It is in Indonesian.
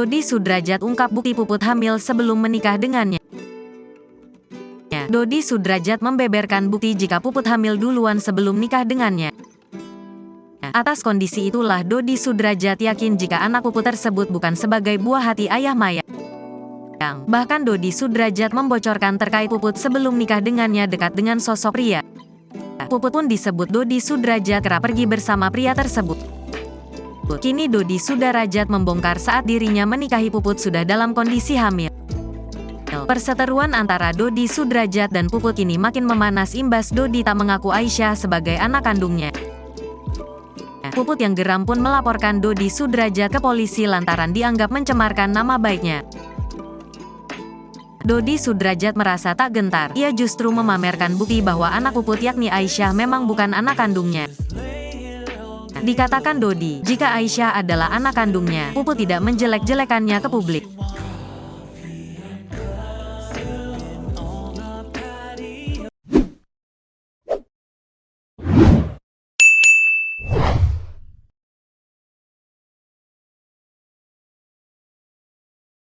Dodi Sudrajat ungkap bukti Puput hamil sebelum menikah dengannya. Dodi Sudrajat membeberkan bukti jika Puput hamil duluan sebelum nikah dengannya. Atas kondisi itulah Dodi Sudrajat yakin jika anak Puput tersebut bukan sebagai buah hati ayah Maya. Bahkan Dodi Sudrajat membocorkan terkait Puput sebelum nikah dengannya dekat dengan sosok pria. Puput pun disebut Dodi Sudrajat kerap pergi bersama pria tersebut. Kini Dodi Sudrajat membongkar saat dirinya menikahi Puput sudah dalam kondisi hamil. Perseteruan antara Dodi Sudrajat dan Puput kini makin memanas imbas Dodi tak mengaku Aisyah sebagai anak kandungnya. Puput yang geram pun melaporkan Dodi Sudrajat ke polisi lantaran dianggap mencemarkan nama baiknya. Dodi Sudrajat merasa tak gentar, ia justru memamerkan bukti bahwa anak Puput yakni Aisyah memang bukan anak kandungnya. Dikatakan Dodi, jika Aisyah adalah anak kandungnya, Puput tidak menjelek-jelekannya ke publik.